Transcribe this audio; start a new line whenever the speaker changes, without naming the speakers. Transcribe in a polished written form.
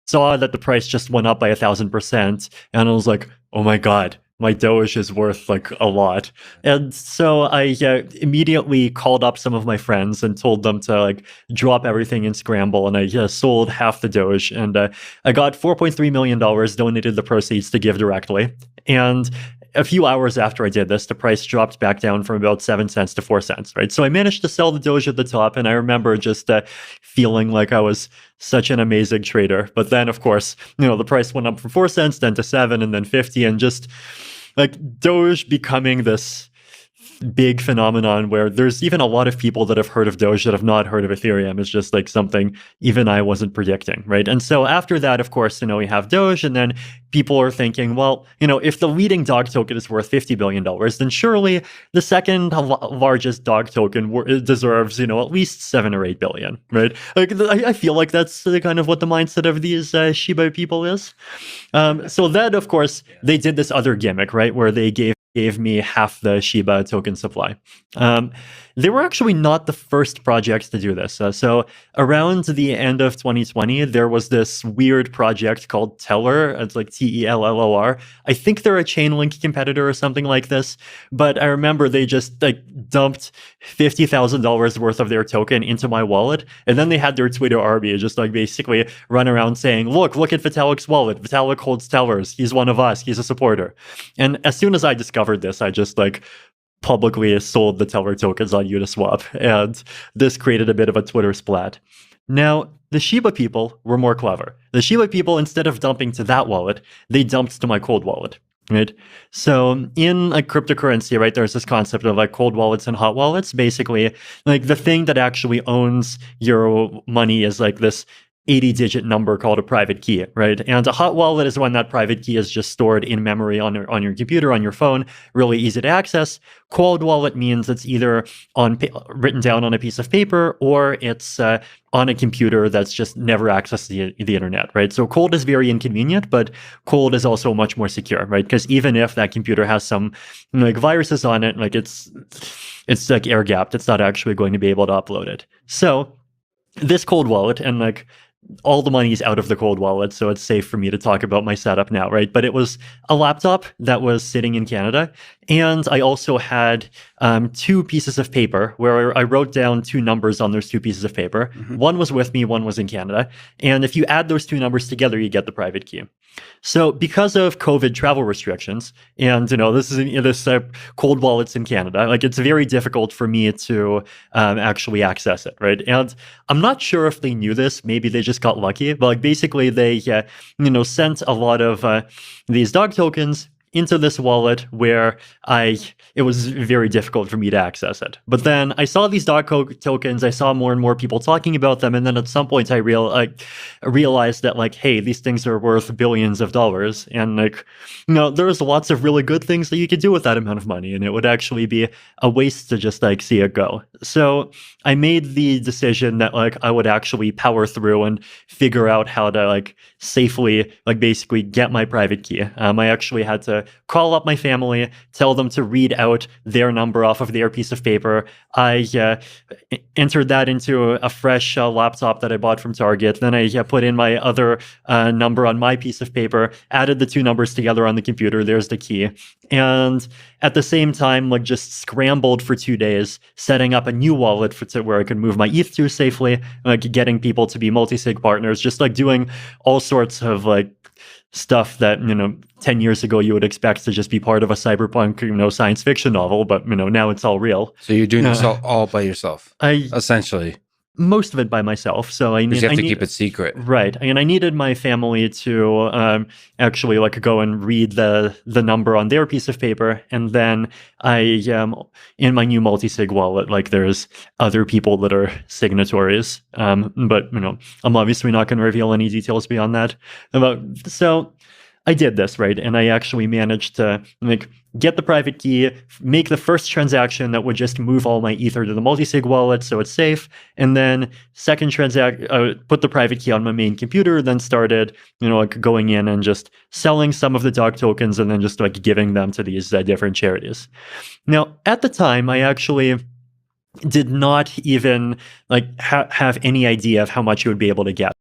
saw that the price just went up by 1,000%, and I was like, oh my god, my Doge is worth like a lot. And so I immediately called up some of my friends and told them to like drop everything and scramble. And I sold half the Doge, and I got $4.3 million, donated the proceeds to give directly. And a few hours after I did this, the price dropped back down from about 7 cents to 4 cents, right? So I managed to sell the Doge at the top, and I remember just feeling like I was such an amazing trader. But then, of course, the price went up from 4 cents, then to 7, and then 50, and just like Doge becoming this big phenomenon where there's even a lot of people that have heard of Doge that have not heard of Ethereum. It's just like something even I wasn't predicting, right? And so after that, of course, we have Doge, and then people are thinking, well, if the leading dog token is worth $50 billion, then surely the second largest dog token deserves, at least 7 or 8 billion, right? Like, I feel like that's kind of what the mindset of these Shiba people is. So then, of course, they did this other gimmick, right, where they gave me half the Shiba token supply. They were actually not the first project to do this. So around the end of 2020, there was this weird project called Teller. It's like Tellor. I think they're a Chainlink competitor or something like this. But I remember they just like dumped $50,000 worth of their token into my wallet. And then they had their Twitter army just like basically run around saying, look at Vitalik's wallet. Vitalik holds Tellers. He's one of us. He's a supporter. And as soon as I discovered this, I just like publicly sold the Teller tokens on Uniswap, and this created a bit of a Twitter splat. Now, the Shiba people were more clever. The Shiba people, instead of dumping to that wallet, they dumped to my cold wallet, right? So in like cryptocurrency, right, there's this concept of like cold wallets and hot wallets. Basically, like the thing that actually owns your money is like this 80-digit number called a private key, right? And a hot wallet is when that private key is just stored in memory on your computer, on your phone, really easy to access. Cold wallet means it's either written down on a piece of paper, or it's on a computer that's just never accessed the internet, right? So cold is very inconvenient, but cold is also much more secure, right? Because even if that computer has some like viruses on it, like it's like air gapped, it's not actually going to be able to upload it. So this cold wallet, and like all the money is out of the cold wallet, so it's safe for me to talk about my setup now, right? But it was a laptop that was sitting in Canada, and I also had 2 pieces of paper where I wrote down 2 numbers on those 2 pieces of paper. Mm-hmm. One was with me, one was in Canada. And if you add those 2 numbers together, you get the private key. So because of COVID travel restrictions, and this is cold wallets in Canada, like it's very difficult for me to actually access it, right? And I'm not sure if they knew this. Maybe they just got lucky. But like basically, they sent a lot of these dog tokens into this wallet where it was very difficult for me to access it. But then I saw these dog tokens, I saw more and more people talking about them, and then at some point I realized that like, hey, these things are worth billions of dollars, and like, there's lots of really good things that you could do with that amount of money, and it would actually be a waste to just like see it go. So I made the decision that like I would actually power through and figure out how to like safely like basically get my private key. I actually had to call up my family, tell them to read out their number off of their piece of paper. I entered that into a fresh laptop that I bought from Target. Then I put in my other number on my piece of paper, added the 2 numbers together on the computer. There's the key. And at the same time, like just scrambled for 2 days, setting up a new wallet where I could move my ETH to safely, like getting people to be multi-sig partners, just like doing all sorts of like stuff that 10 years ago you would expect to just be part of a cyberpunk science fiction novel, but now it's all real.
So you're doing this all by yourself, essentially.
Most of it by myself. So you
have to keep it secret,
right? And I needed my family to actually like go and read the number on their piece of paper, and then I in my new multi-sig wallet, like there's other people that are signatories, but I'm obviously not going to reveal any details beyond that. So I did this, right? And I actually managed to like get the private key, make the first transaction that would just move all my Ether to the multi-sig wallet so it's safe. And then second put the private key on my main computer, then started, like going in and just selling some of the dog tokens and then just like giving them to these different charities. Now, at the time, I actually did not even like have any idea of how much you would be able to get.